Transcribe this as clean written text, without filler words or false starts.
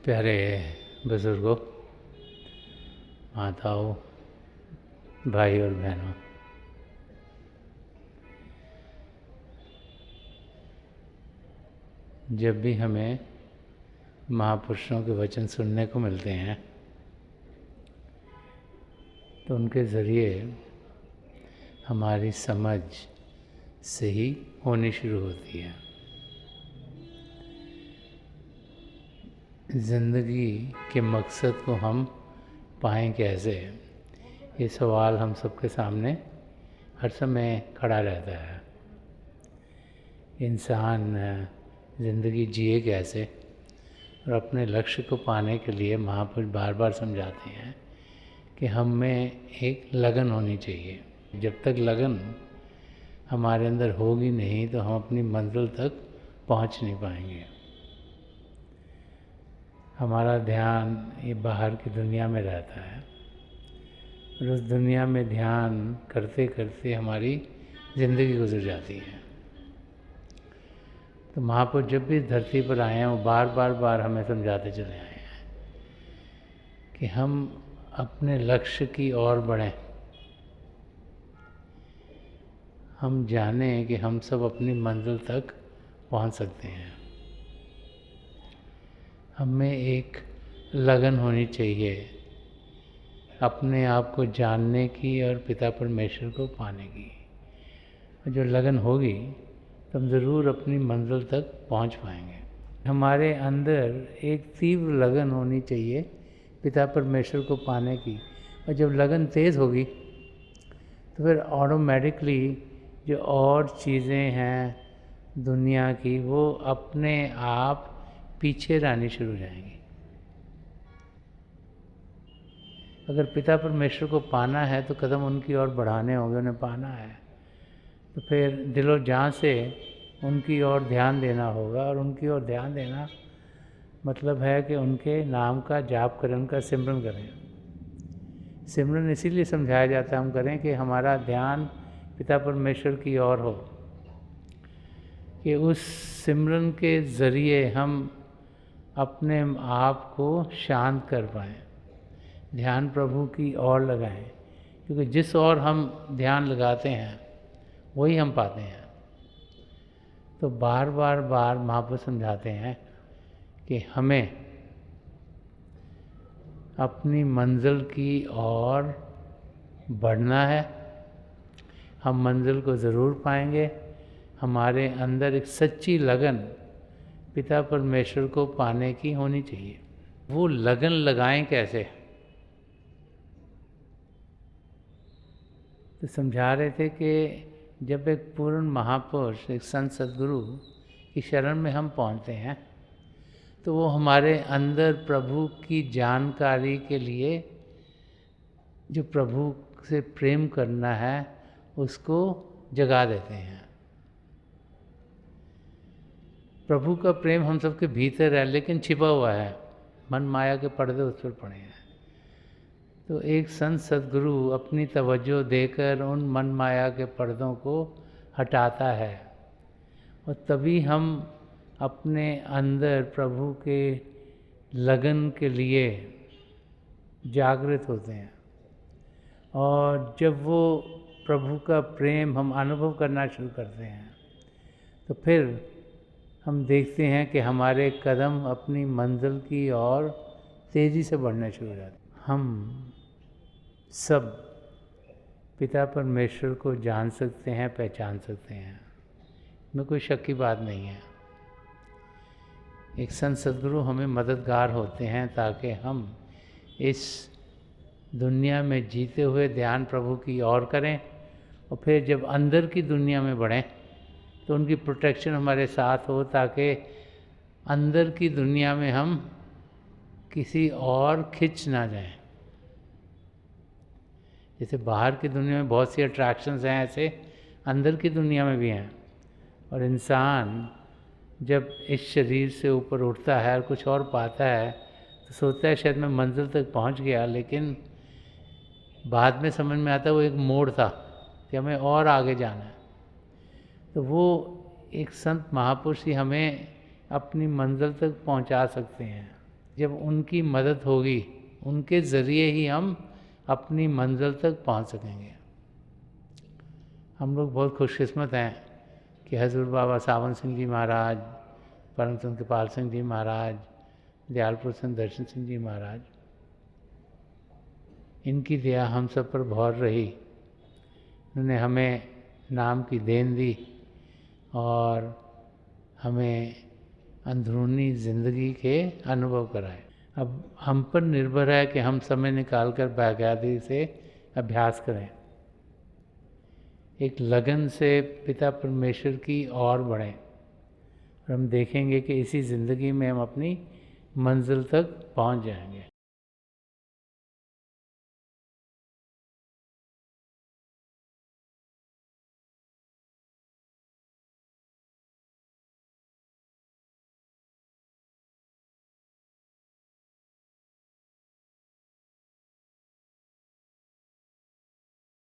प्यारे बुजुर्गों, माताओं, भाई और बहनों, जब भी हमें महापुरुषों के वचन सुनने को मिलते हैं तो उनके ज़रिए हमारी समझ सही होनी शुरू होती है। ज़िंदगी के मकसद को हम पाएं कैसे, ये सवाल हम सबके सामने हर समय खड़ा रहता है। इंसान ज़िंदगी जिए कैसे और अपने लक्ष्य को पाने के लिए महापुरुष बार बार समझाते हैं कि हम में एक लगन होनी चाहिए। जब तक लगन हमारे अंदर होगी नहीं तो हम अपनी मंजिल तक पहुंच नहीं पाएंगे। हमारा ध्यान ये बाहर की दुनिया में रहता है और उस दुनिया में ध्यान करते करते हमारी ज़िंदगी गुजर जाती है। तो महापुरुष जब भी धरती पर आए हैं वो बार बार हमें समझाते चले आए हैं कि हम अपने लक्ष्य की ओर बढ़ें। हम जानें कि हम सब अपनी मंजिल तक पहुंच सकते हैं। हमें एक लगन होनी चाहिए अपने आप को जानने की और पिता परमेश्वर को पाने की। और जो लगन होगी तो हम ज़रूर अपनी मंजिल तक पहुंच पाएंगे। हमारे अंदर एक तीव्र लगन होनी चाहिए पिता परमेश्वर को पाने की। और जब लगन तेज़ होगी तो फिर ऑटोमेटिकली जो और चीज़ें हैं दुनिया की वो अपने आप पीछे रहनी शुरू हो जाएंगी। अगर पिता परमेश्वर को पाना है तो कदम उनकी ओर बढ़ाने होंगे, उन्हें पाना है तो फिर दिलो जान से उनकी ओर ध्यान देना होगा। और उनकी ओर ध्यान देना मतलब है कि उनके नाम का जाप करें, उनका सिमरन करें। सिमरन इसीलिए समझाया जाता है हम करें कि हमारा ध्यान पिता परमेश्वर की ओर हो, कि उस सिमरन के ज़रिए हम अपने आप को शांत कर पाएँ, ध्यान प्रभु की ओर लगाएं। क्योंकि जिस ओर हम ध्यान लगाते हैं वही हम पाते हैं। तो बार बार महापुरुष समझाते हैं कि हमें अपनी मंजिल की ओर बढ़ना है। हम मंजिल को ज़रूर पाएंगे। हमारे अंदर एक सच्ची लगन पिता परमेश्वर को पाने की होनी चाहिए। वो लगन लगाएं कैसे, तो समझा रहे थे कि जब एक पूर्ण महापुरुष, एक संत सद्गुरु की शरण में हम पहुंचते हैं तो वो हमारे अंदर प्रभु की जानकारी के लिए जो प्रभु से प्रेम करना है उसको जगा देते हैं। प्रभु का प्रेम हम सबके भीतर है लेकिन छिपा हुआ है, मन माया के पर्दे उस पर पड़े हैं। तो एक संत सद्गुरु अपनी तवज्जो देकर उन मन माया के पर्दों को हटाता है और तभी हम अपने अंदर प्रभु के लगन के लिए जागृत होते हैं। और जब वो प्रभु का प्रेम हम अनुभव करना शुरू करते हैं तो फिर हम देखते हैं कि हमारे कदम अपनी मंजिल की ओर तेज़ी से बढ़ने शुरू हो जाते हैं। हम सब पिता परमेश्वर को जान सकते हैं, पहचान सकते हैं, इसमें कोई शक की बात नहीं है। एक संत सद्गुरु हमें मददगार होते हैं ताकि हम इस दुनिया में जीते हुए ध्यान प्रभु की ओर करें और फिर जब अंदर की दुनिया में बढ़ें तो उनकी प्रोटेक्शन हमारे साथ हो ताकि अंदर की दुनिया में हम किसी और खिंच ना जाएं। जैसे बाहर की दुनिया में बहुत सी अट्रैक्शंस हैं, ऐसे अंदर की दुनिया में भी हैं। और इंसान जब इस शरीर से ऊपर उठता है और कुछ और पाता है तो सोचता है शायद मैं मंजिल तक पहुंच गया, लेकिन बाद में समझ में आता है वो एक मोड़ था कि हमें और आगे जाना है। तो वो एक संत महापुरुष ही हमें अपनी मंजिल तक पहुंचा सकते हैं। जब उनकी मदद होगी, उनके ज़रिए ही हम अपनी मंजिल तक पहुंच सकेंगे। हम लोग बहुत खुशकिस्मत हैं कि हजूर बाबा सावन सिंह जी महाराज, परम संत कृपाल सिंह जी महाराज, दयालपुर संत दर्शन सिंह जी महाराज, इनकी दया हम सब पर बहुत रही। उन्होंने हमें नाम की देन दी और हमें अंदरूनी ज़िंदगी के अनुभव कराए। अब हम पर निर्भर है कि हम समय निकाल कर बाकायदगी से अभ्यास करें, एक लगन से पिता परमेश्वर की ओर बढ़ें, और हम देखेंगे कि इसी ज़िंदगी में हम अपनी मंजिल तक पहुंच जाएंगे।